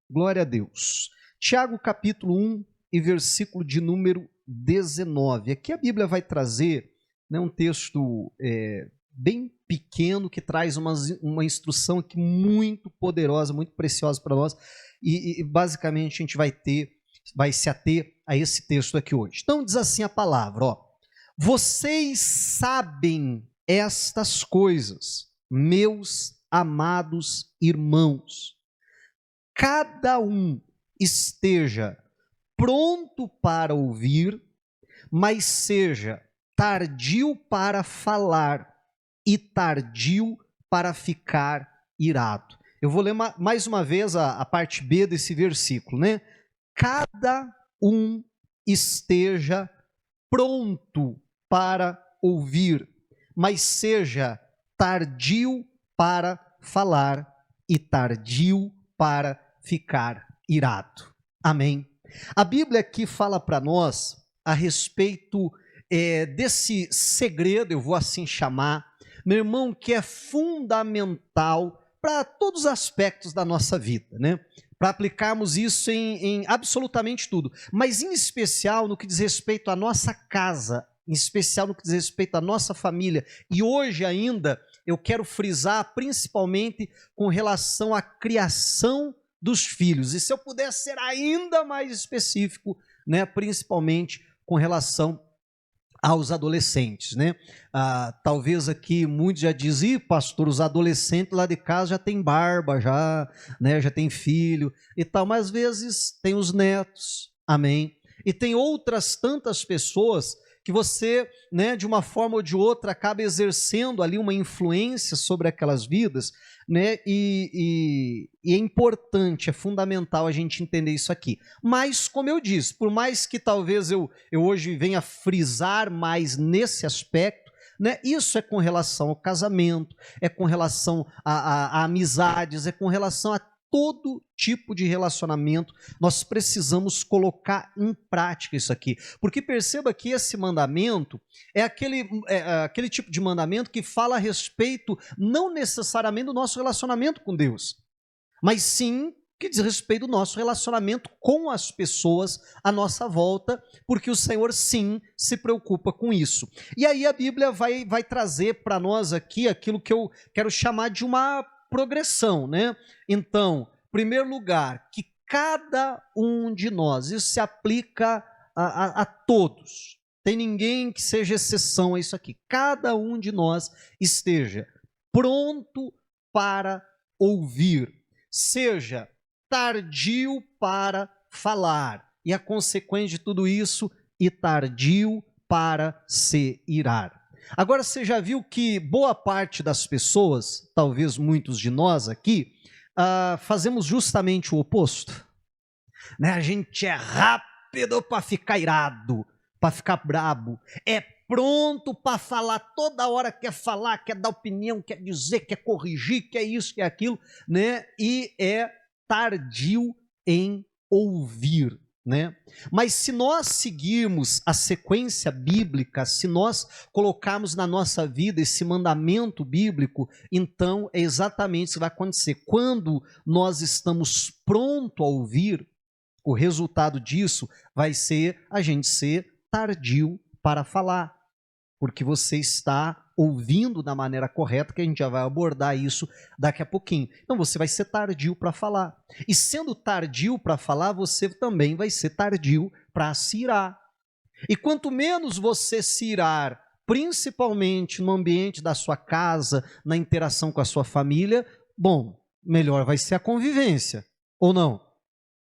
Glória a Deus. Tiago capítulo 1 e versículo de número 19. Aqui a Bíblia vai trazer, né, um texto bem pequeno que traz uma instrução aqui muito poderosa, muito preciosa para nós e basicamente a gente vai se ater a esse texto aqui hoje. Então diz assim a palavra, vocês sabem estas coisas, meus amados irmãos. Cada um esteja pronto para ouvir, mas seja tardio para falar e tardio para ficar irado. Eu vou ler mais uma vez a parte B desse versículo, né? Cada um esteja pronto para ouvir, mas seja tardio para falar e tardio para ficar irado. Amém? A Bíblia aqui fala para nós a respeito desse segredo, eu vou assim chamar, meu irmão, que é fundamental para todos os aspectos da nossa vida, né? Para aplicarmos isso em absolutamente tudo, mas em especial no que diz respeito à nossa casa, em especial no que diz respeito à nossa família, e hoje ainda eu quero frisar principalmente com relação à criação dos filhos, e se eu puder ser ainda mais específico, né, principalmente com relação aos adolescentes, né? Talvez aqui muitos já dizem, pastor, os adolescentes lá de casa já tem barba, né, já tem filho e tal, mas às vezes tem os netos, amém? E tem outras tantas pessoas que você, né, de uma forma ou de outra, acaba exercendo ali uma influência sobre aquelas vidas, né, e é importante, é fundamental a gente entender isso aqui. Mas, como eu disse, por mais que talvez eu hoje venha frisar mais nesse aspecto, né, isso é com relação ao casamento, é com relação a amizades, é com relação a todo tipo de relacionamento, nós precisamos colocar em prática isso aqui, porque perceba que esse mandamento é aquele tipo de mandamento que fala a respeito não necessariamente do nosso relacionamento com Deus, mas sim que diz respeito do nosso relacionamento com as pessoas à nossa volta, porque o Senhor sim se preocupa com isso. E aí a Bíblia vai trazer para nós aqui aquilo que eu quero chamar de uma progressão, né? Então, em primeiro lugar, que cada um de nós, isso se aplica a todos, tem ninguém que seja exceção a isso aqui, cada um de nós esteja pronto para ouvir, seja tardio para falar, e a consequência de tudo isso, e tardio para se irar. Agora, você já viu que boa parte das pessoas, talvez muitos de nós aqui, fazemos justamente o oposto, né? A gente é rápido para ficar irado, para ficar brabo, é pronto para falar, toda hora quer falar, quer dar opinião, quer dizer, quer corrigir, quer isso, quer aquilo, né? E é tardio em ouvir, né? Mas se nós seguirmos a sequência bíblica, se nós colocarmos na nossa vida esse mandamento bíblico, então é exatamente isso que vai acontecer. Quando nós estamos prontos a ouvir, o resultado disso vai ser a gente ser tardio para falar, porque você está ouvindo da maneira correta, que a gente já vai abordar isso daqui a pouquinho. Então você vai ser tardio para falar. E sendo tardio para falar, você também vai ser tardio para se irar. E quanto menos você se irar, principalmente no ambiente da sua casa, na interação com a sua família, bom, melhor vai ser a convivência, ou não?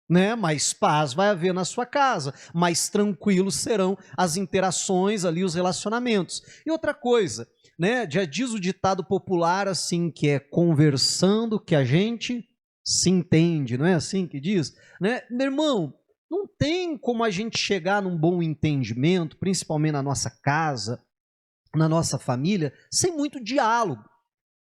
Né? Mais paz vai haver na sua casa, mais tranquilos serão as interações ali, os relacionamentos. E outra coisa, né? Já diz o ditado popular assim, que é conversando que a gente se entende, não é assim que diz? Né? Meu irmão, não tem como a gente chegar num bom entendimento, principalmente na nossa casa, na nossa família, sem muito diálogo,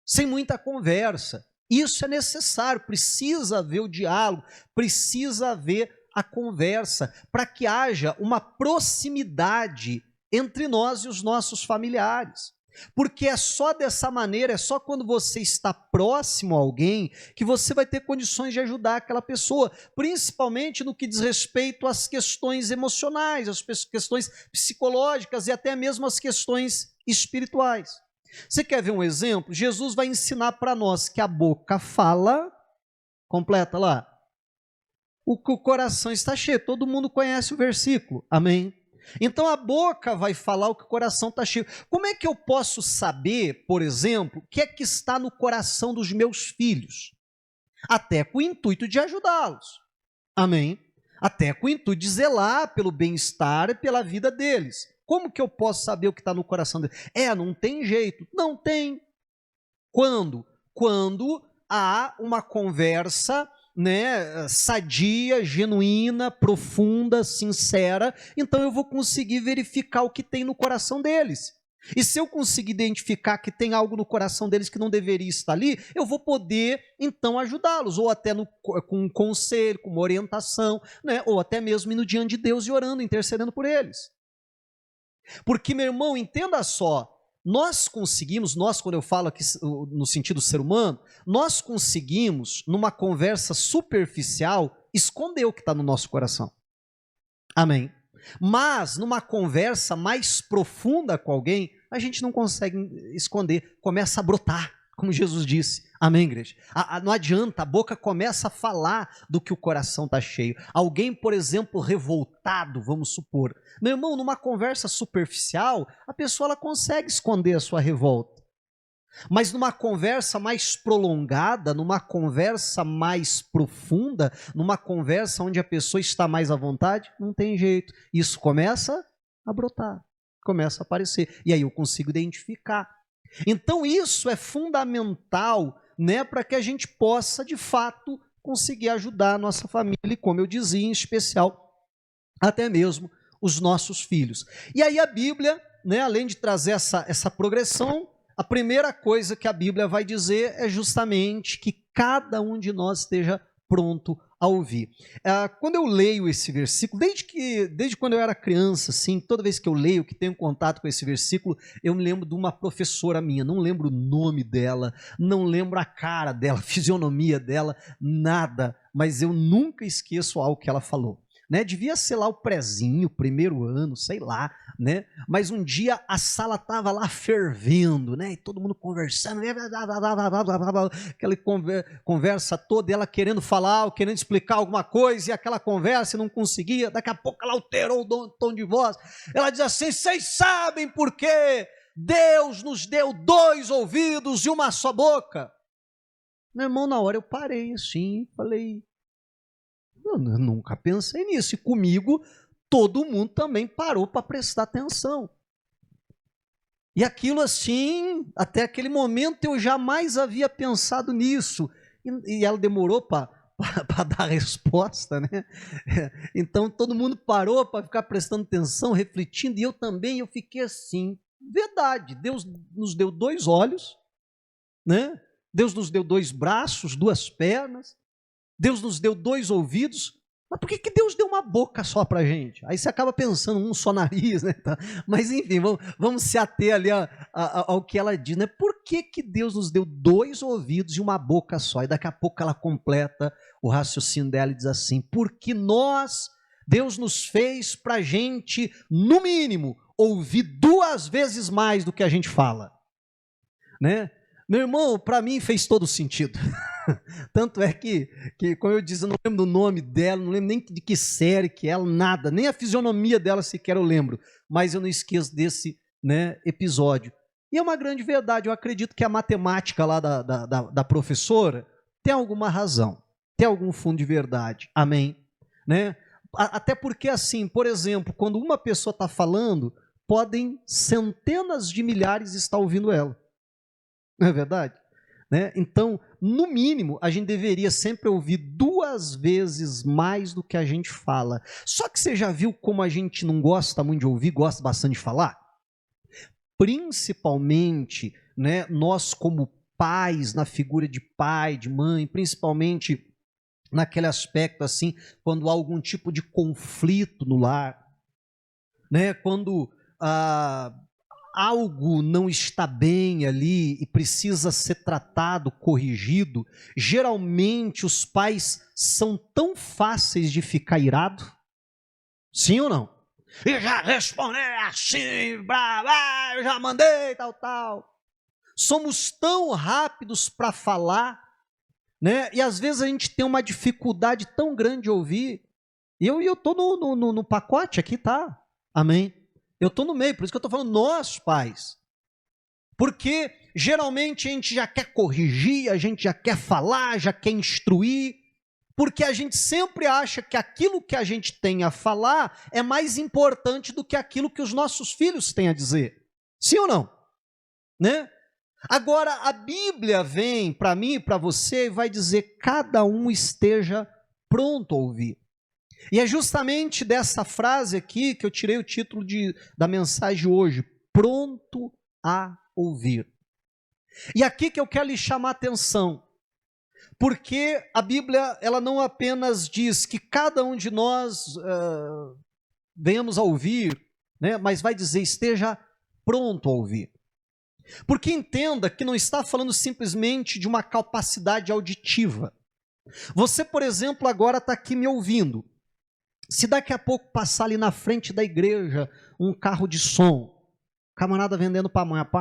sem muita conversa. Isso é necessário, precisa haver o diálogo, precisa haver a conversa, para que haja uma proximidade entre nós e os nossos familiares. Porque é só dessa maneira, é só quando você está próximo a alguém que você vai ter condições de ajudar aquela pessoa, principalmente no que diz respeito às questões emocionais, às questões psicológicas e até mesmo às questões espirituais. Você quer ver um exemplo? Jesus vai ensinar para nós que a boca fala, completa lá, o que o coração está cheio. Todo mundo conhece o versículo, amém? Então a boca vai falar o que o coração está cheio. Como é que eu posso saber, por exemplo, o que é que está no coração dos meus filhos? Até com o intuito de ajudá-los, amém? Até com o intuito de zelar pelo bem-estar e pela vida deles. Como que eu posso saber o que está no coração deles? Não tem jeito. Não tem. Quando? Quando há uma conversa, né, sadia, genuína, profunda, sincera, então eu vou conseguir verificar o que tem no coração deles. E se eu conseguir identificar que tem algo no coração deles que não deveria estar ali, eu vou poder, então, ajudá-los, ou até com um conselho, com uma orientação, né, ou até mesmo indo diante de Deus e orando, intercedendo por eles. Porque, meu irmão, entenda só, nós, quando eu falo aqui no sentido ser humano, nós conseguimos, numa conversa superficial, esconder o que está no nosso coração. Amém? Mas, numa conversa mais profunda com alguém, a gente não consegue esconder, começa a brotar, como Jesus disse. Amém, igreja? Não adianta, a boca começa a falar do que o coração está cheio. Alguém, por exemplo, revoltado, vamos supor. Meu irmão, numa conversa superficial, a pessoa ela consegue esconder a sua revolta. Mas numa conversa mais prolongada, numa conversa mais profunda, numa conversa onde a pessoa está mais à vontade, não tem jeito. Isso começa a brotar, começa a aparecer. E aí eu consigo identificar. Então isso é fundamental, né, para que a gente possa, de fato, conseguir ajudar a nossa família e, como eu dizia, em especial, até mesmo os nossos filhos. E aí a Bíblia, né, além de trazer essa progressão, a primeira coisa que a Bíblia vai dizer é justamente que cada um de nós esteja pronto a ouvir. Quando eu leio esse versículo, desde quando eu era criança, assim, toda vez que eu leio, que tenho contato com esse versículo, eu me lembro de uma professora minha, não lembro o nome dela, não lembro a cara dela, a fisionomia dela, nada, mas eu nunca esqueço algo que ela falou. Né? Devia ser lá o prézinho, primeiro ano, sei lá, né? Mas um dia a sala estava lá fervendo, né? E todo mundo conversando, aquela conversa toda, ela querendo falar, querendo explicar alguma coisa, e aquela conversa não conseguia, daqui a pouco ela alterou o tom de voz, ela diz assim: vocês sabem por quê? Deus nos deu 2 ouvidos e uma só boca. Meu irmão, na hora eu parei assim, falei, eu nunca pensei nisso. E comigo, todo mundo também parou para prestar atenção. E aquilo assim, até aquele momento eu jamais havia pensado nisso. E ela demorou para dar a resposta, né? Então todo mundo parou para ficar prestando atenção, refletindo, e eu também, eu fiquei assim. Verdade, Deus nos deu 2 olhos, né? Deus nos deu 2 braços, 2 pernas. Deus nos deu 2 ouvidos, mas por que Deus deu uma boca só para a gente? Aí você acaba pensando, um só nariz, né? Mas enfim, vamos se ater ali ao que ela diz, né? Por que Deus nos deu 2 ouvidos e uma boca só? E daqui a pouco ela completa o raciocínio dela e diz assim: porque Deus nos fez para a gente, no mínimo, ouvir 2 vezes mais do que a gente fala, né? Meu irmão, para mim fez todo sentido. Tanto é que, como eu disse, eu não lembro do nome dela, não lembro nem de que série que é ela, nada, nem a fisionomia dela sequer eu lembro, mas eu não esqueço desse, né, episódio. E é uma grande verdade, eu acredito que a matemática lá da professora tem alguma razão, tem algum fundo de verdade, amém? Né? Até porque assim, por exemplo, quando uma pessoa está falando, podem centenas de milhares estar ouvindo ela, não é verdade? Né? Então, no mínimo, a gente deveria sempre ouvir 2 vezes mais do que a gente fala. Só que você já viu como a gente não gosta muito de ouvir, gosta bastante de falar? Principalmente, né, nós como pais, na figura de pai, de mãe, principalmente naquele aspecto assim, quando há algum tipo de conflito no lar, né, quando algo não está bem ali e precisa ser tratado, corrigido, geralmente os pais são tão fáceis de ficar irado? Sim ou não? E já respondi assim, blá, eu já mandei, tal. Somos tão rápidos para falar, né? E às vezes a gente tem uma dificuldade tão grande de ouvir. E eu estou no pacote aqui, tá? Amém? Eu estou no meio, por isso que eu estou falando nós, pais. Porque geralmente a gente já quer corrigir, a gente já quer falar, já quer instruir, porque a gente sempre acha que aquilo que a gente tem a falar é mais importante do que aquilo que os nossos filhos têm a dizer. Sim ou não? Né? Agora, a Bíblia vem para mim e para você e vai dizer: cada um esteja pronto a ouvir. E é justamente dessa frase aqui que eu tirei o título da mensagem de hoje: pronto a ouvir. E aqui que eu quero lhe chamar a atenção, porque a Bíblia ela não apenas diz que cada um de nós venhamos a ouvir, né, mas vai dizer: esteja pronto a ouvir. Porque entenda que não está falando simplesmente de uma capacidade auditiva. Você, por exemplo, agora está aqui me ouvindo. Se daqui a pouco passar ali na frente da igreja um carro de som, camarada vendendo pamonha,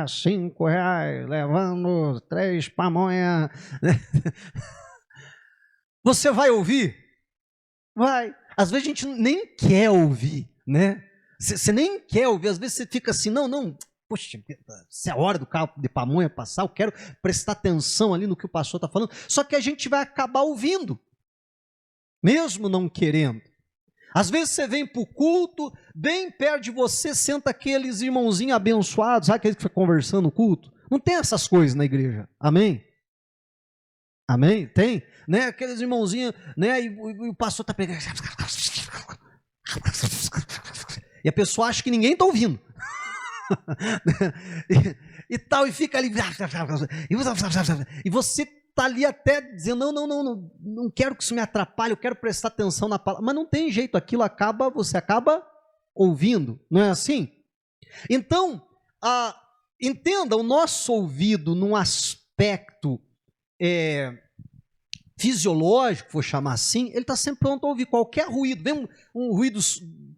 5 reais, levando 3 pamonha. Você vai ouvir? Vai. Às vezes a gente nem quer ouvir, né? Você nem quer ouvir, às vezes você fica assim, não, poxa, se é a hora do carro de pamonha passar, eu quero prestar atenção ali no que o pastor está falando, só que a gente vai acabar ouvindo, mesmo não querendo. Às vezes você vem para o culto, bem perto de você, senta aqueles irmãozinhos abençoados, sabe aqueles que ficam conversando no culto? Não tem essas coisas na igreja, amém? Amém? Tem? Né? Aqueles irmãozinhos, né? E o pastor está pegando... E a pessoa acha que ninguém está ouvindo. e tal, e fica ali. E você está ali até dizendo: não quero que isso me atrapalhe, eu quero prestar atenção na palavra. Mas não tem jeito, aquilo você acaba ouvindo, não é assim? Então, entenda, o nosso ouvido, num aspecto fisiológico, vou chamar assim, ele está sempre pronto a ouvir qualquer ruído. Vem um ruído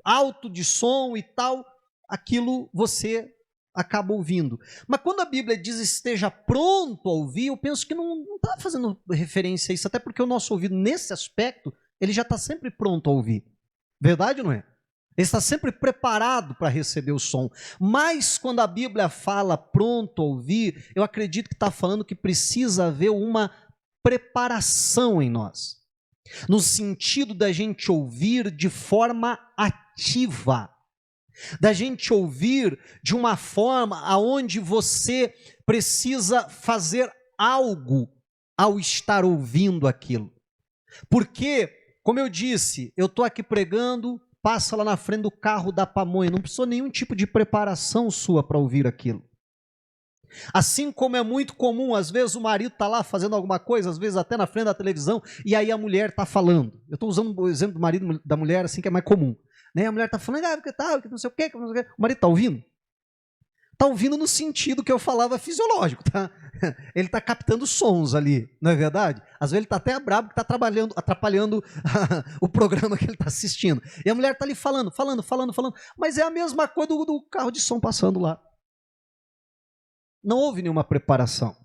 alto de som e tal, aquilo você acaba ouvindo. Mas quando a Bíblia diz esteja pronto a ouvir, eu penso que não está fazendo referência a isso, até porque o nosso ouvido, nesse aspecto, ele já está sempre pronto a ouvir. Verdade ou não é? Ele está sempre preparado para receber o som. Mas quando a Bíblia fala pronto a ouvir, eu acredito que está falando que precisa haver uma preparação em nós, no sentido da gente ouvir de forma ativa, da gente ouvir de uma forma aonde você precisa fazer algo ao estar ouvindo aquilo. Porque, como eu disse, eu estou aqui pregando, passa lá na frente do carro da pamonha, não precisou nenhum tipo de preparação sua para ouvir aquilo. Assim como é muito comum, às vezes o marido está lá fazendo alguma coisa, às vezes até na frente da televisão, e aí a mulher está falando. Eu estou usando o exemplo do marido da mulher, assim, que é mais comum. Né? A mulher está falando, que não sei o quê, que não sei o quê. O marido está ouvindo? Está ouvindo no sentido que eu falava fisiológico, tá? Ele está captando sons ali, não é verdade? Às vezes ele está até bravo que está atrapalhando o programa que ele está assistindo. E a mulher está ali falando, mas é a mesma coisa do carro de som passando lá. Não houve nenhuma preparação.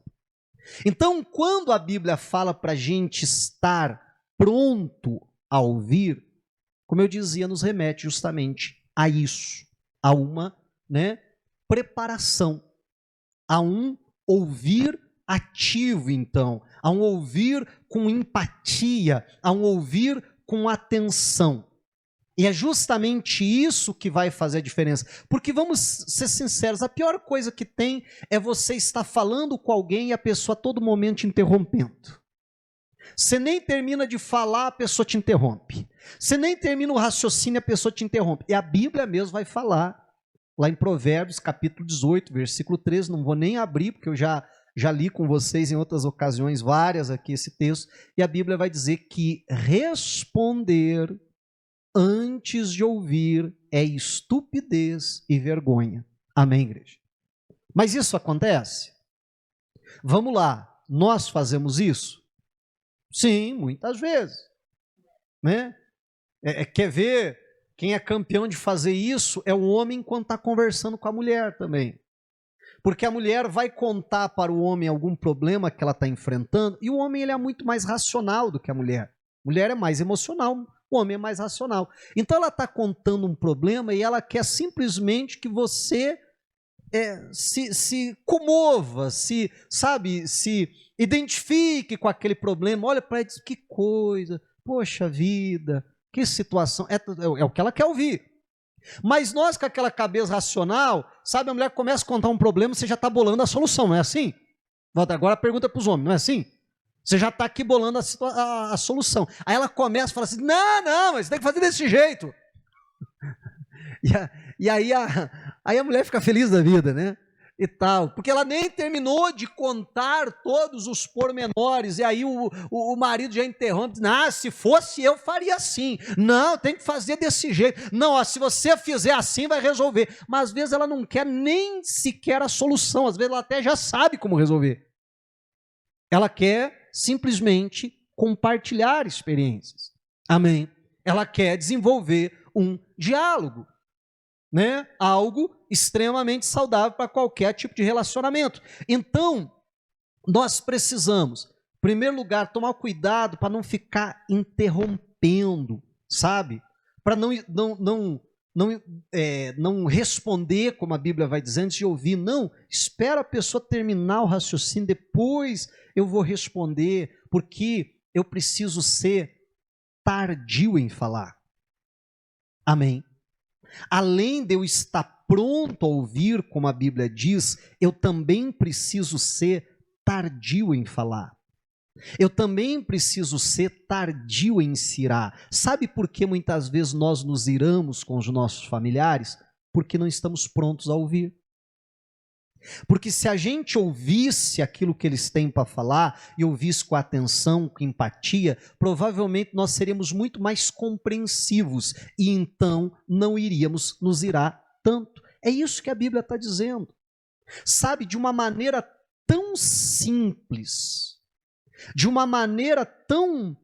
Então, quando a Bíblia fala para a gente estar pronto a ouvir, como eu dizia, nos remete justamente a isso, a uma preparação, a um ouvir ativo, então, a um ouvir com empatia, a um ouvir com atenção. E é justamente isso que vai fazer a diferença. Porque vamos ser sinceros, a pior coisa que tem é você estar falando com alguém e a pessoa a todo momento te interrompendo. Você nem termina de falar, a pessoa te interrompe. Você nem termina o raciocínio, a pessoa te interrompe. E a Bíblia mesmo vai falar, lá em Provérbios, capítulo 18, versículo 13, não vou nem abrir, porque eu já li com vocês em outras ocasiões, várias aqui, esse texto, e a Bíblia vai dizer que responder antes de ouvir é estupidez e vergonha. Amém, igreja? Mas isso acontece? Vamos lá, nós fazemos isso? Sim, muitas vezes. Né? Quer ver quem é campeão de fazer isso? É o homem quando está conversando com a mulher também. Porque a mulher vai contar para o homem algum problema que ela está enfrentando, e o homem ele é muito mais racional do que a mulher. A mulher é mais emocional, o homem é mais racional. Então ela está contando um problema e ela quer simplesmente que você se comova, se identifique com aquele problema. Olha para ela e diz, que coisa, poxa vida, que situação. É o que ela quer ouvir. Mas nós, com aquela cabeça racional, sabe, a mulher começa a contar um problema, você já está bolando a solução, não é assim? Agora pergunta para os homens, não é assim? Você já está aqui bolando a solução. Aí ela começa a falar assim, não, mas tem que fazer desse jeito. E aí a mulher fica feliz da vida, né? E tal, porque ela nem terminou de contar todos os pormenores, e aí o marido já interrompe, se fosse eu faria assim, não, tem que fazer desse jeito, não, se você fizer assim vai resolver, mas às vezes ela não quer nem sequer a solução, às vezes ela até já sabe como resolver, ela quer simplesmente compartilhar experiências, amém? Ela quer desenvolver um diálogo, né? Algo extremamente saudável para qualquer tipo de relacionamento. Então, nós precisamos, em primeiro lugar, tomar cuidado para não ficar interrompendo, sabe? Para não responder, como a Bíblia vai dizer, antes de ouvir. Não, espera a pessoa terminar o raciocínio, depois eu vou responder, porque eu preciso ser tardio em falar. Amém? Além de eu estar pronto a ouvir, como a Bíblia diz, eu também preciso ser tardio em falar. Eu também preciso ser tardio em se irar. Sabe por que muitas vezes nós nos iramos com os nossos familiares? Porque não estamos prontos a ouvir. Porque se a gente ouvisse aquilo que eles têm para falar e ouvisse com atenção, com empatia, provavelmente nós seríamos muito mais compreensivos e então não iríamos nos irar tanto. É isso que a Bíblia está dizendo. Sabe, de uma maneira tão simples, de uma maneira tão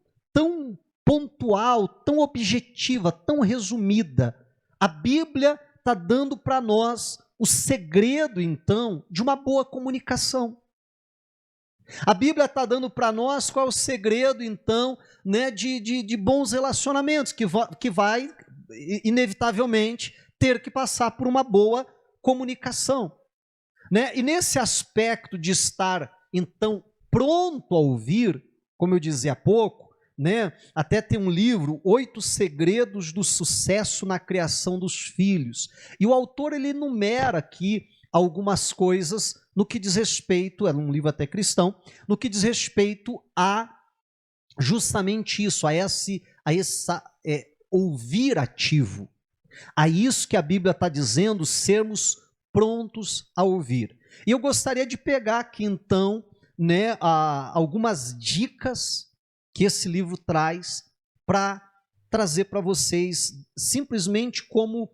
pontual, tão objetiva, tão resumida, a Bíblia está dando para nós o segredo, então, de uma boa comunicação. A Bíblia está dando para nós qual é o segredo, então, né, de bons relacionamentos, que vai, inevitavelmente, ter que passar por uma boa comunicação. Né? E nesse aspecto de estar, então, pronto a ouvir, como eu dizia há pouco, né? Até tem um livro, 8 Segredos do Sucesso na Criação dos Filhos. E o autor ele enumera aqui algumas coisas no que diz respeito, é um livro até cristão, no que diz respeito a justamente isso, a essa ouvir ativo. A isso que a Bíblia está dizendo, sermos prontos a ouvir. E eu gostaria de pegar aqui então, né, algumas dicas que esse livro traz para trazer para vocês simplesmente como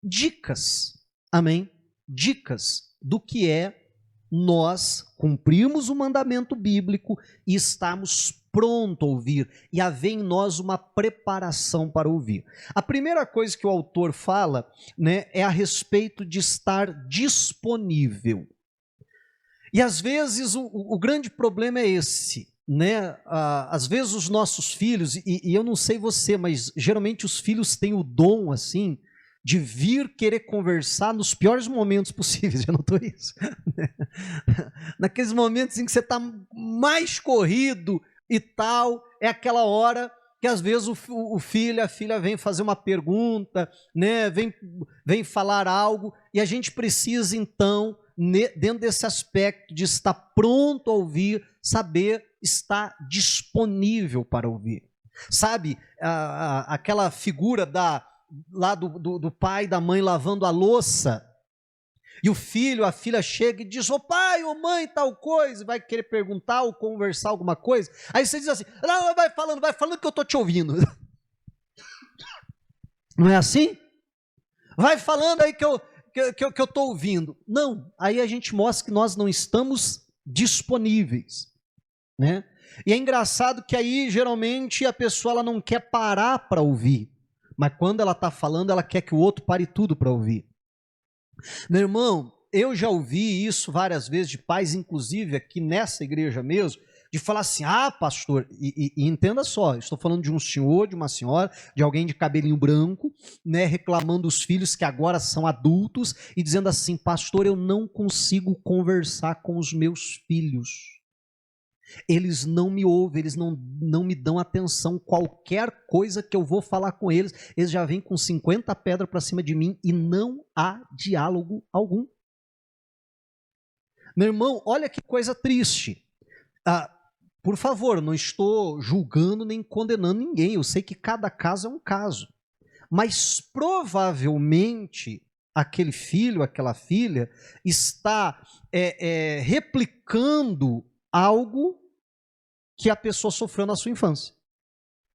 dicas, amém? Dicas do que é nós cumprirmos o mandamento bíblico e estarmos prontos a ouvir e haver em nós uma preparação para ouvir. A primeira coisa que o autor fala, né, é a respeito de estar disponível. E às vezes o grande problema é esse, né? Às vezes os nossos filhos, e eu não sei você, mas geralmente os filhos têm o dom assim de vir querer conversar nos piores momentos possíveis, já notou isso? Naqueles momentos em que você está mais corrido e tal, é aquela hora que às vezes o filho, a filha vem fazer uma pergunta, né? vem falar algo, e a gente precisa então, dentro desse aspecto de estar pronto a ouvir, saber estar disponível para ouvir. Sabe, aquela figura lá do pai e da mãe lavando a louça, e o filho, a filha chega e diz, ô pai, ô mãe, tal coisa, vai querer perguntar ou conversar alguma coisa, aí você diz assim, não, vai falando que eu estou te ouvindo. Não é assim? Vai falando aí que eu estou ouvindo. Não, aí a gente mostra que nós não estamos disponíveis, né? E é engraçado que aí, geralmente, a pessoa ela não quer parar para ouvir, mas quando ela está falando, ela quer que o outro pare tudo para ouvir. Meu irmão, eu já ouvi isso várias vezes de pais, inclusive aqui nessa igreja mesmo, de falar assim, pastor, e entenda só, estou falando de um senhor, de uma senhora, de alguém de cabelinho branco, né, reclamando dos filhos que agora são adultos e dizendo assim, pastor, eu não consigo conversar com os meus filhos. Eles não me ouvem, eles não me dão atenção, qualquer coisa que eu vou falar com eles, eles já vêm com 50 pedras para cima de mim e não há diálogo algum. Meu irmão, olha que coisa triste. Por favor, não estou julgando nem condenando ninguém, eu sei que cada caso é um caso, mas provavelmente aquele filho, aquela filha está replicando algo que a pessoa sofreu na sua infância,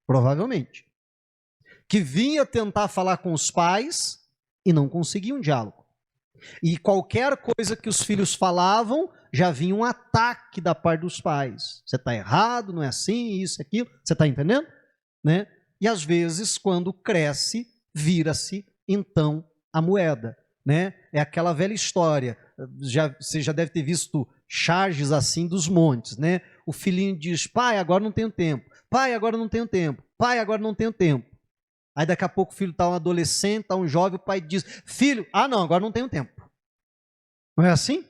provavelmente, que vinha tentar falar com os pais e não conseguia um diálogo, e qualquer coisa que os filhos falavam, já vinha um ataque da parte dos pais. Você está errado, não é assim, isso, aquilo. Você está entendendo? Né? E às vezes, quando cresce, vira-se então a moeda. Né? É aquela velha história. Você já deve ter visto charges assim dos montes. Né? O filhinho diz, pai, agora não tenho tempo. Pai, agora não tenho tempo. Pai, agora não tenho tempo. Aí daqui a pouco o filho está um adolescente, está um jovem, o pai diz, filho, não, agora não tenho tempo. Não é assim?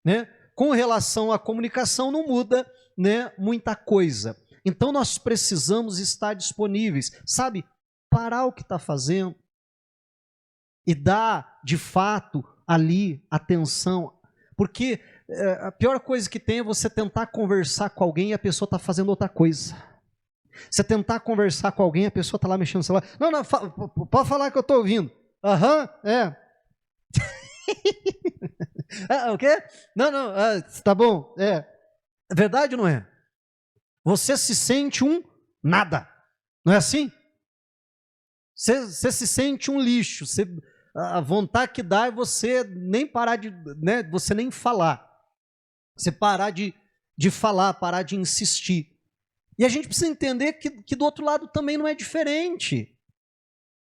Né? Com relação à comunicação não muda, né, muita coisa. Então nós precisamos estar disponíveis, sabe, parar o que está fazendo e dar de fato ali atenção, porque a pior coisa que tem é você tentar conversar com alguém e a pessoa está fazendo outra coisa. Você tentar conversar com alguém e a pessoa está lá mexendo no celular. Não, pode falar que eu estou ouvindo. O quê? Não, tá bom. É verdade ou não é? Você se sente um nada, não é assim? Você se sente um lixo. A vontade que dá é você nem parar de, né? Você nem falar. Você parar de falar, parar de insistir. E a gente precisa entender que do outro lado também não é diferente.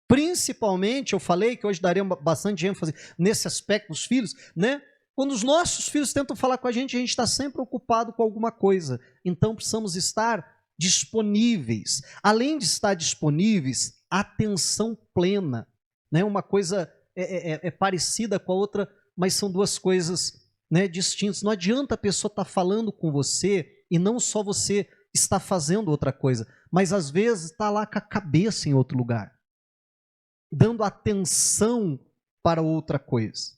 Principalmente, eu falei que hoje daria bastante ênfase nesse aspecto dos filhos, né? Quando os nossos filhos tentam falar com a gente está sempre ocupado com alguma coisa. Então precisamos estar disponíveis. Além de estar disponíveis, atenção plena. Né? Uma coisa é parecida com a outra, mas são duas coisas, né, distintas. Não adianta a pessoa estar falando com você e não só você está fazendo outra coisa, mas às vezes está lá com a cabeça em outro lugar, dando atenção para outra coisa.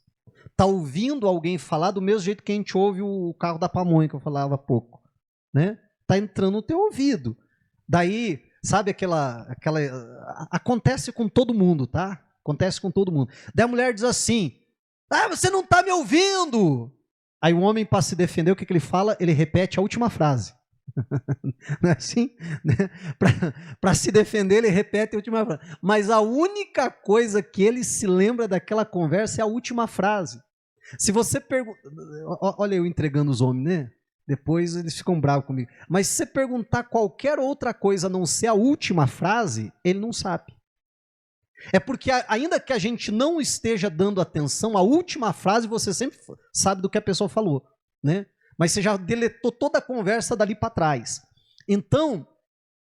Está ouvindo alguém falar do mesmo jeito que a gente ouve o carro da pamonha, que eu falava há pouco. Né? Está entrando no teu ouvido. Daí, sabe aquela... Acontece com todo mundo, tá? Acontece com todo mundo. Daí a mulher diz assim, você não está me ouvindo! Aí o homem, para se defender, o que ele fala? Ele repete a última frase. Não é assim? Para se defender, ele repete a última frase. Mas a única coisa que ele se lembra daquela conversa é a última frase. Se você pergunta, olha eu entregando os homens, né? Depois eles ficam bravos comigo. Mas se você perguntar qualquer outra coisa a não ser a última frase, ele não sabe. É porque ainda que a gente não esteja dando atenção, a última frase você sempre sabe do que a pessoa falou, né? Mas você já deletou toda a conversa dali para trás. Então,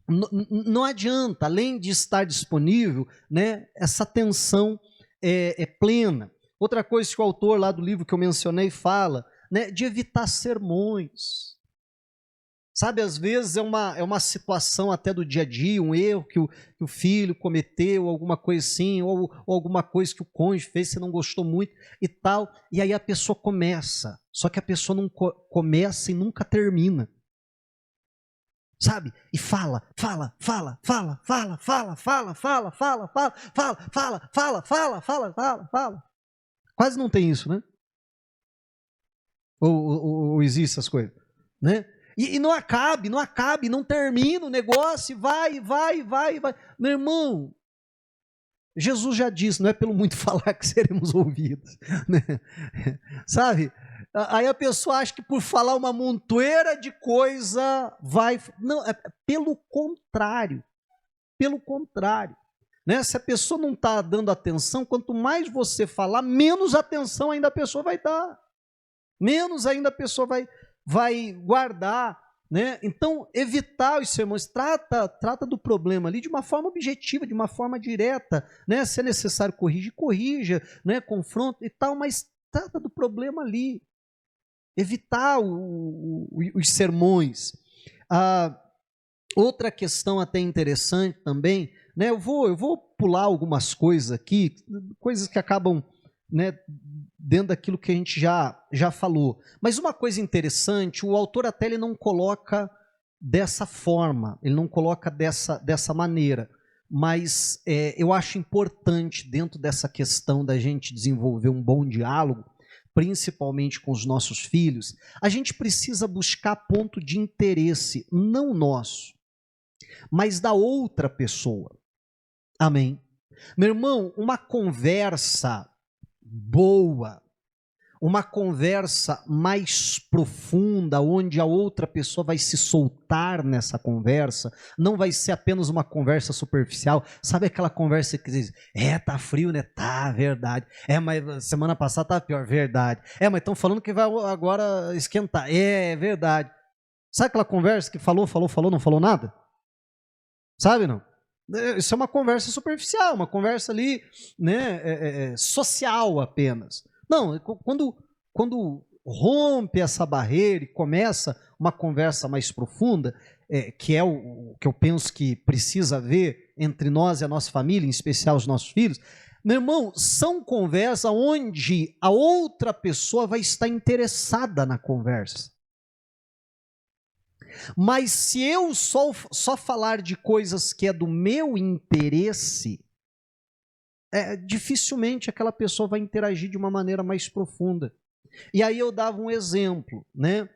não adianta, além de estar disponível, né, essa atenção é plena. Outra coisa que o autor lá do livro que eu mencionei fala, né, de evitar sermões. Sabe, às vezes é uma situação até do dia a dia, um erro que o filho cometeu, alguma coisa assim, ou alguma coisa que o cônjuge fez, você não gostou muito e tal, e aí a pessoa começa, só que a pessoa não começa e nunca termina. Sabe? E fala. Quase não tem isso, né? Ou existe essas coisas, né? E não acabe, não termina o negócio, vai. Meu irmão, Jesus já disse, não é pelo muito falar que seremos ouvidos, né? Sabe? Aí a pessoa acha que por falar uma montoeira de coisa vai... Não, é pelo contrário. Pelo contrário. Né? Se a pessoa não está dando atenção, quanto mais você falar, menos atenção ainda a pessoa vai dar. Menos ainda a pessoa vai guardar. Né? Então, evitar os sermões, trata do problema ali de uma forma objetiva, de uma forma direta, né? Se é necessário corrigir, corrija, né? Confronto e tal, mas trata do problema ali. Evitar os sermões. Outra questão até interessante também, né? Eu vou pular algumas coisas aqui, coisas que acabam, né, dentro daquilo que a gente já falou. Mas uma coisa interessante, o autor até ele não coloca dessa forma, ele não coloca dessa maneira, mas eu acho importante dentro dessa questão da gente desenvolver um bom diálogo, principalmente com os nossos filhos, a gente precisa buscar ponto de interesse, não nosso, mas da outra pessoa. Amém? Meu irmão, uma conversa boa, uma conversa mais profunda, onde a outra pessoa vai se soltar nessa conversa, não vai ser apenas uma conversa superficial. Sabe aquela conversa que diz, tá frio, né? Tá, verdade. Mas semana passada tá pior, verdade. Mas estão falando que vai agora esquentar. É verdade. Sabe aquela conversa que falou, não falou nada? Sabe, não? Isso é uma conversa superficial, uma conversa ali, né, social apenas. Não, quando rompe essa barreira e começa uma conversa mais profunda, que é o que eu penso que precisa haver entre nós e a nossa família, em especial os nossos filhos, meu irmão, são conversas onde a outra pessoa vai estar interessada na conversa. Mas se eu só falar de coisas que é do meu interesse, dificilmente aquela pessoa vai interagir de uma maneira mais profunda. E aí eu dava um exemplo, né?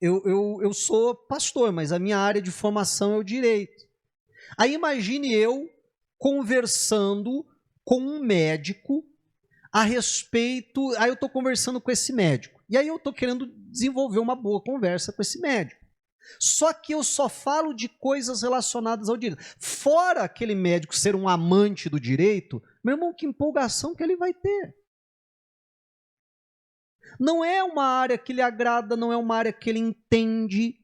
Eu sou pastor, mas a minha área de formação é o direito. Aí imagine eu conversando com um médico a respeito... Aí eu estou conversando com esse médico. E aí eu estou querendo desenvolver uma boa conversa com esse médico. Só que eu só falo de coisas relacionadas ao direito. Fora aquele médico ser um amante do direito, meu irmão, que empolgação que ele vai ter. Não é uma área que lhe agrada, não é uma área que ele entende.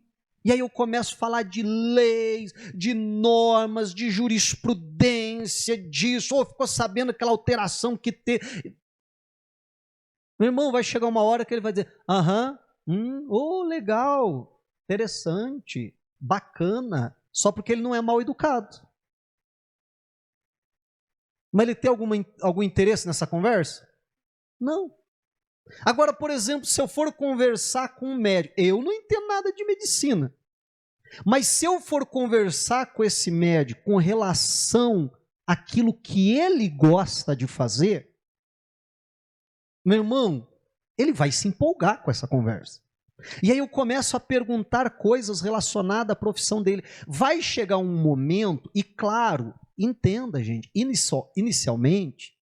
E aí eu começo a falar de leis, de normas, de jurisprudência, disso. Ou ficou sabendo aquela alteração que teve... Meu irmão, vai chegar uma hora que ele vai dizer, legal, interessante, bacana, só porque ele não é mal educado. Mas ele tem algum interesse nessa conversa? Não. Agora, por exemplo, se eu for conversar com um médico, eu não entendo nada de medicina, mas se eu for conversar com esse médico com relação àquilo que ele gosta de fazer, meu irmão, ele vai se empolgar com essa conversa. E aí eu começo a perguntar coisas relacionadas à profissão dele. Vai chegar um momento, e claro, entenda, gente, inicialmente,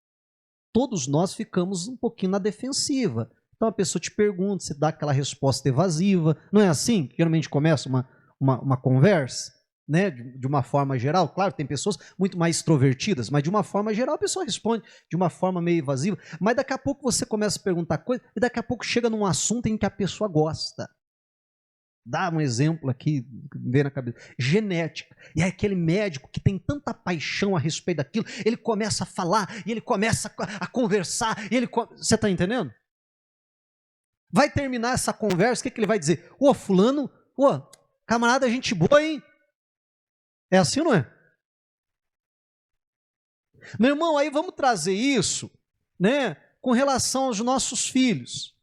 todos nós ficamos um pouquinho na defensiva. Então a pessoa te pergunta, você dá aquela resposta evasiva. Não é assim que geralmente começa uma conversa? Né, de uma forma geral, claro, tem pessoas muito mais extrovertidas, mas de uma forma geral a pessoa responde de uma forma meio evasiva, mas daqui a pouco você começa a perguntar coisas e daqui a pouco chega num assunto em que a pessoa gosta. Dá um exemplo aqui, vem na cabeça, genética, e é aquele médico que tem tanta paixão a respeito daquilo, ele começa a falar, e ele começa a conversar, você está entendendo? Vai terminar essa conversa, o que ele vai dizer? Fulano, camarada, gente boa, hein? É assim ou não é? Meu irmão, aí vamos trazer isso, né, com relação aos nossos filhos.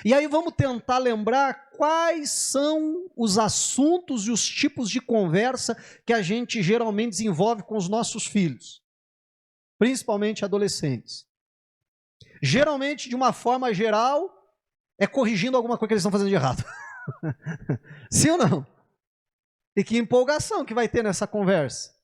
E aí vamos tentar lembrar quais são os assuntos e os tipos de conversa que a gente geralmente desenvolve com os nossos filhos, principalmente adolescentes. Geralmente, de uma forma geral, é corrigindo alguma coisa que eles estão fazendo de errado. Sim ou não? E que empolgação que vai ter nessa conversa.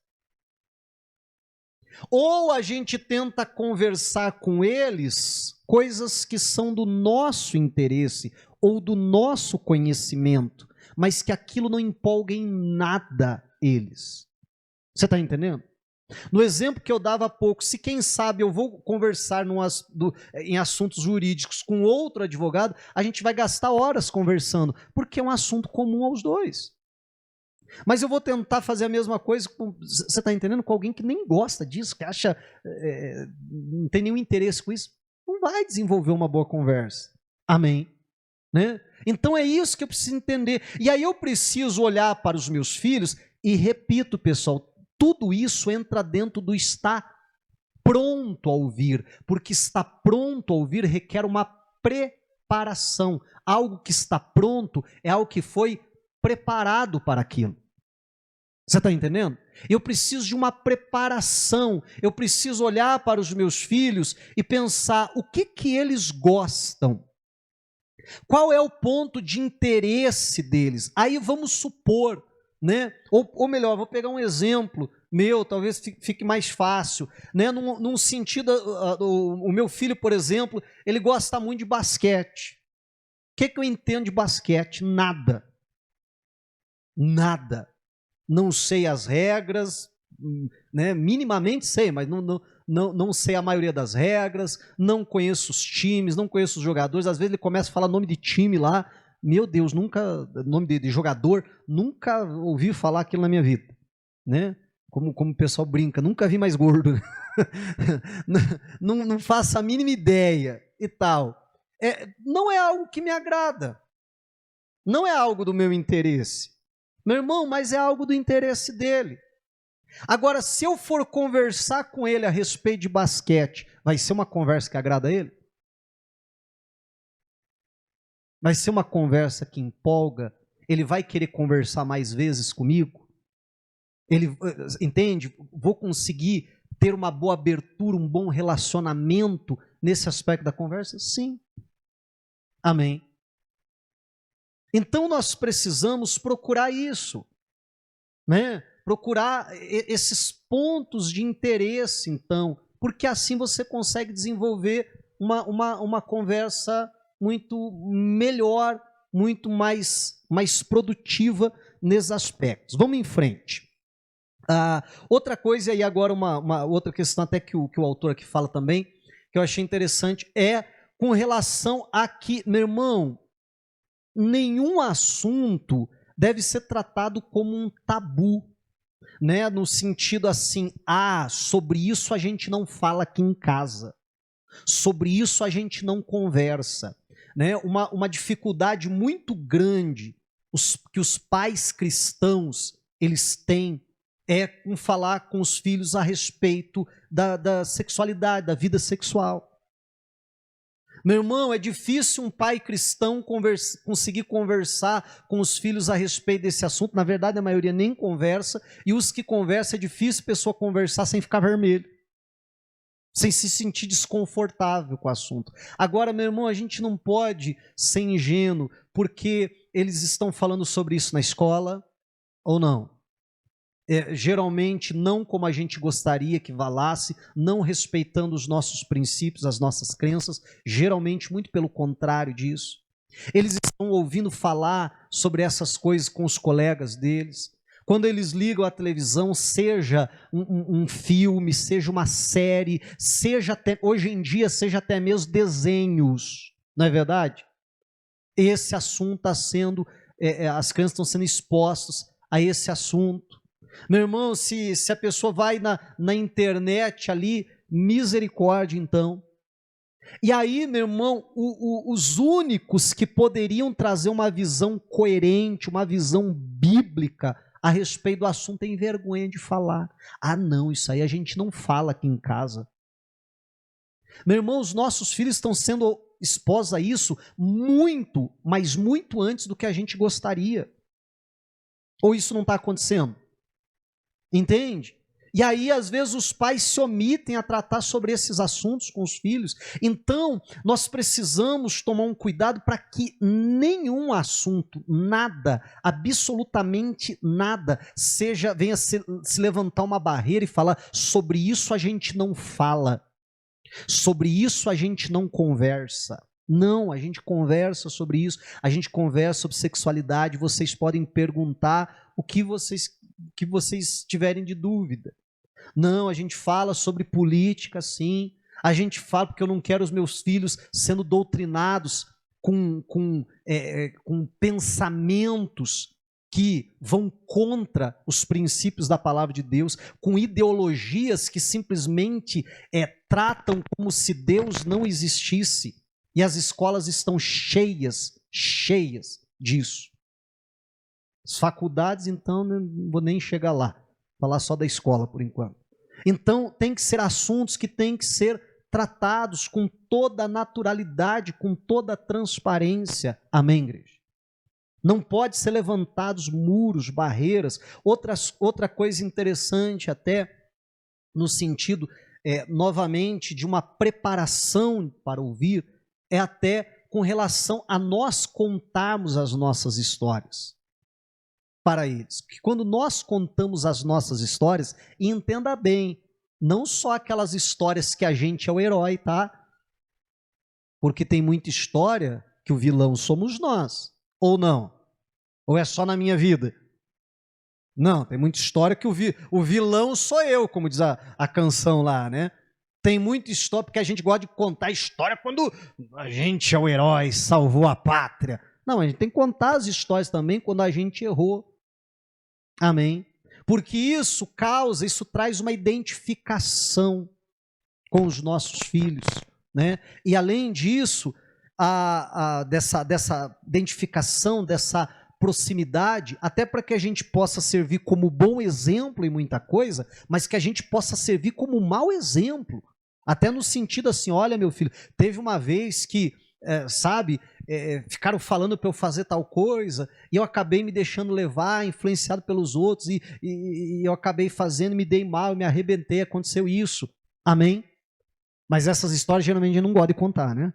Ou a gente tenta conversar com eles coisas que são do nosso interesse ou do nosso conhecimento, mas que aquilo não empolga em nada eles. Você está entendendo? No exemplo que eu dava há pouco, se quem sabe eu vou conversar em assuntos jurídicos com outro advogado, a gente vai gastar horas conversando, porque é um assunto comum aos dois. Mas eu vou tentar fazer a mesma coisa, você está entendendo? Com alguém que nem gosta disso, que acha, não tem nenhum interesse com isso, não vai desenvolver uma boa conversa. Amém? Né? Então é isso que eu preciso entender. E aí eu preciso olhar para os meus filhos e repito, pessoal, tudo isso entra dentro do estar pronto a ouvir, porque estar pronto a ouvir requer uma preparação. Algo que está pronto é algo que foi preparado para aquilo. Você está entendendo? Eu preciso de uma preparação, eu preciso olhar para os meus filhos e pensar o que eles gostam. Qual é o ponto de interesse deles? Aí vamos supor, né? Ou melhor, vou pegar um exemplo meu, talvez fique mais fácil, né? Num sentido, o meu filho, por exemplo, ele gosta muito de basquete. O que eu entendo de basquete? Nada. Nada. Não sei as regras, né? Minimamente sei, mas não sei a maioria das regras, não conheço os times, não conheço os jogadores. Às vezes ele começa a falar nome de time lá, meu Deus, nome de jogador, nunca ouvi falar aquilo na minha vida, né? Como o pessoal brinca, nunca vi mais gordo, não faço a mínima ideia e tal. Não é algo que me agrada, não é algo do meu interesse, meu irmão, mas é algo do interesse dele. Agora, se eu for conversar com ele a respeito de basquete, vai ser uma conversa que agrada a ele? Vai ser uma conversa que empolga? Ele vai querer conversar mais vezes comigo? Ele, entende? Vou conseguir ter uma boa abertura, um bom relacionamento nesse aspecto da conversa? Sim. Amém. Então nós precisamos procurar isso, né? Procurar esses pontos de interesse, então, porque assim você consegue desenvolver uma conversa muito melhor, muito mais produtiva nesses aspectos. Vamos em frente. Outra coisa, e agora uma outra questão até que o autor aqui fala também, que eu achei interessante, é com relação a que, meu irmão, nenhum assunto deve ser tratado como um tabu, né? No sentido assim, sobre isso a gente não fala aqui em casa, sobre isso a gente não conversa, né? Uma dificuldade muito grande que os pais cristãos eles têm com falar com os filhos a respeito da sexualidade, da vida sexual. Meu irmão, é difícil um pai cristão conseguir conversar com os filhos a respeito desse assunto. Na verdade, a maioria nem conversa, e os que conversam, é difícil a pessoa conversar sem ficar vermelho, sem se sentir desconfortável com o assunto. Agora, meu irmão, a gente não pode ser ingênuo, porque eles estão falando sobre isso na escola, ou não? Geralmente não como a gente gostaria que falasse, não respeitando os nossos princípios, as nossas crenças, geralmente muito pelo contrário disso. Eles estão ouvindo falar sobre essas coisas com os colegas deles. Quando eles ligam a televisão, seja um filme, seja uma série, seja até, hoje em dia, seja até mesmo desenhos, não é verdade? Esse assunto está sendo, as crianças estão sendo expostas a esse assunto. Meu irmão, se a pessoa vai na internet ali, misericórdia então. E aí, meu irmão, os únicos que poderiam trazer uma visão coerente, uma visão bíblica a respeito do assunto têm vergonha de falar. Não, isso aí a gente não fala aqui em casa. Meu irmão, os nossos filhos estão sendo expostos a isso muito, mas muito antes do que a gente gostaria. Ou isso não está acontecendo? Entende? E aí, às vezes, os pais se omitem a tratar sobre esses assuntos com os filhos. Então, nós precisamos tomar um cuidado para que nenhum assunto, nada, absolutamente nada, venha se levantar uma barreira e falar: sobre isso a gente não fala, sobre isso a gente não conversa. Não, a gente conversa sobre isso, a gente conversa sobre sexualidade, vocês podem perguntar o que vocês tiverem de dúvida. Não, a gente fala sobre política, sim. A gente fala porque eu não quero os meus filhos sendo doutrinados com pensamentos que vão contra os princípios da palavra de Deus, com ideologias que simplesmente tratam como se Deus não existisse. E as escolas estão cheias disso. As faculdades, então, não vou nem chegar lá. Falar só da escola por enquanto. Então, tem que ser assuntos que têm que ser tratados com toda a naturalidade, com toda a transparência. Amém, igreja? Não pode ser levantados muros, barreiras. Outra coisa interessante até, no sentido, novamente, de uma preparação para ouvir, é até com relação a nós contarmos as nossas histórias para eles. Porque quando nós contamos as nossas histórias, e entenda bem, não só aquelas histórias que a gente é o herói, tá? Porque tem muita história que o vilão somos nós, ou não? Ou é só na minha vida? Não, tem muita história que o vilão sou eu, como diz a canção lá, né? Tem muita história, porque a gente gosta de contar história quando a gente é o herói, salvou a pátria. Não, a gente tem que contar as histórias também quando a gente errou. Amém? Porque isso traz uma identificação com os nossos filhos, né? E além disso, dessa identificação, dessa proximidade, até para que a gente possa servir como bom exemplo em muita coisa, mas que a gente possa servir como mau exemplo, até no sentido assim: olha, meu filho, teve uma vez que, ficaram falando para eu fazer tal coisa, e eu acabei me deixando levar, influenciado pelos outros, e eu acabei fazendo, me dei mal, me arrebentei, aconteceu isso. Amém? Mas essas histórias geralmente a gente não gosta de contar, né?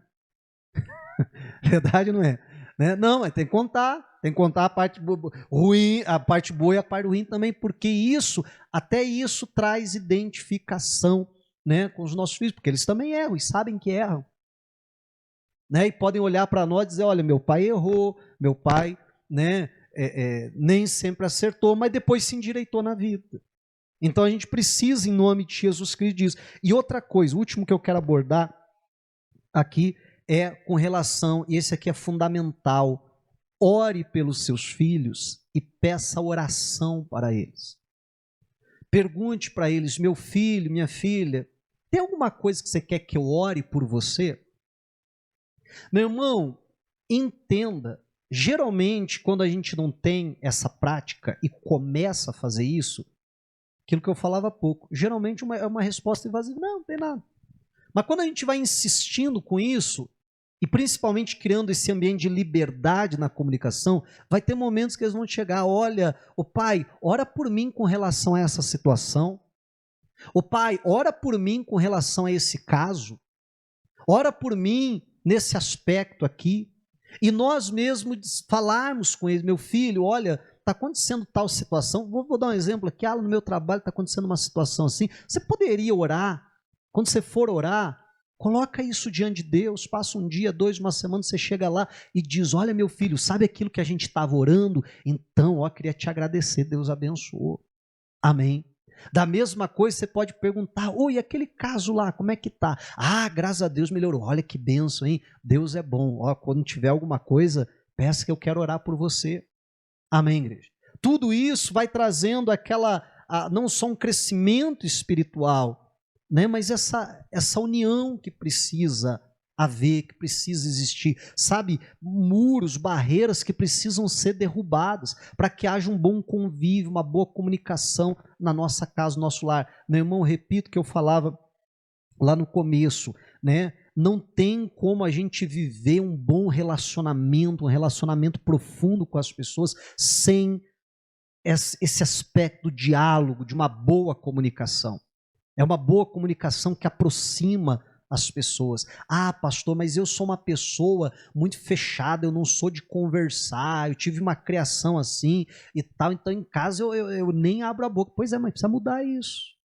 Verdade, não é? Né? Não, mas tem que contar a parte ruim, a parte boa e a parte ruim também, porque até isso traz identificação, né, com os nossos filhos, porque eles também erram e sabem que erram. Né? E podem olhar para nós e dizer: olha, meu pai errou, meu pai, né, nem sempre acertou, mas depois se endireitou na vida. Então a gente precisa, em nome de Jesus Cristo, disso. E outra coisa, o último que eu quero abordar aqui é com relação, e esse aqui é fundamental: ore pelos seus filhos e peça oração para eles. Pergunte para eles: meu filho, minha filha, tem alguma coisa que você quer que eu ore por você? Meu irmão, entenda, geralmente quando a gente não tem essa prática e começa a fazer isso, aquilo que eu falava há pouco, geralmente é uma resposta evasiva: não tem nada. Mas quando a gente vai insistindo com isso, e principalmente criando esse ambiente de liberdade na comunicação, vai ter momentos que eles vão chegar: olha, o pai, ora por mim com relação a essa situação. O pai, ora por mim com relação a esse caso. Ora por mim nesse aspecto aqui. E nós mesmos falarmos com eles: meu filho, olha, está acontecendo tal situação. Vou dar um exemplo aqui: no meu trabalho está acontecendo uma situação assim. Você poderia orar? Quando você for orar, coloca isso diante de Deus, passa um dia, 2, uma semana, você chega lá e diz: olha, meu filho, sabe aquilo que a gente estava orando? Então, queria te agradecer, Deus abençoou. Amém? Da mesma coisa, você pode perguntar: oi, aquele caso lá, como é que tá? Graças a Deus melhorou. Olha que bênção, hein? Deus é bom. Quando tiver alguma coisa, peça que eu quero orar por você. Amém, igreja? Tudo isso vai trazendo não só um crescimento espiritual, né, mas essa união que precisa haver, que precisa existir, sabe? Muros, barreiras que precisam ser derrubadas para que haja um bom convívio, uma boa comunicação na nossa casa, no nosso lar. Meu irmão, repito o que eu falava lá no começo, né? Não tem como a gente viver um bom relacionamento, um relacionamento profundo com as pessoas sem esse aspecto do diálogo, de uma boa comunicação. É uma boa comunicação que aproxima as pessoas. Ah, pastor, mas eu sou uma pessoa muito fechada, eu não sou de conversar, eu tive uma criação assim e tal, então em casa eu nem abro a boca. Pois é, mas precisa mudar isso.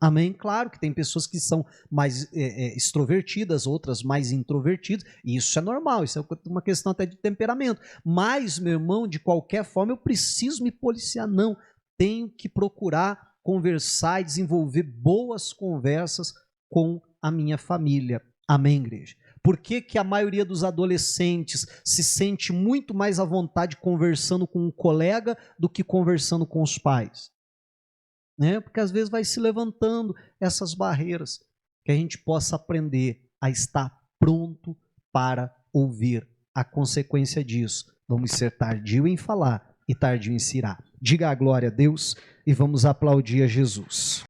Amém? Claro que tem pessoas que são mais extrovertidas, outras mais introvertidas, e isso é normal, isso é uma questão até de temperamento. Mas, meu irmão, de qualquer forma, eu preciso me policiar. Não, tenho que procurar conversar e desenvolver boas conversas com a minha família. Amém, igreja? Por que que a maioria dos adolescentes se sente muito mais à vontade conversando com um colega do que conversando com os pais? Porque às vezes vai se levantando essas barreiras, que a gente possa aprender a estar pronto para ouvir. A consequência disso, vamos ser tardio em falar e tardio em se irar. Diga a glória a Deus e vamos aplaudir a Jesus.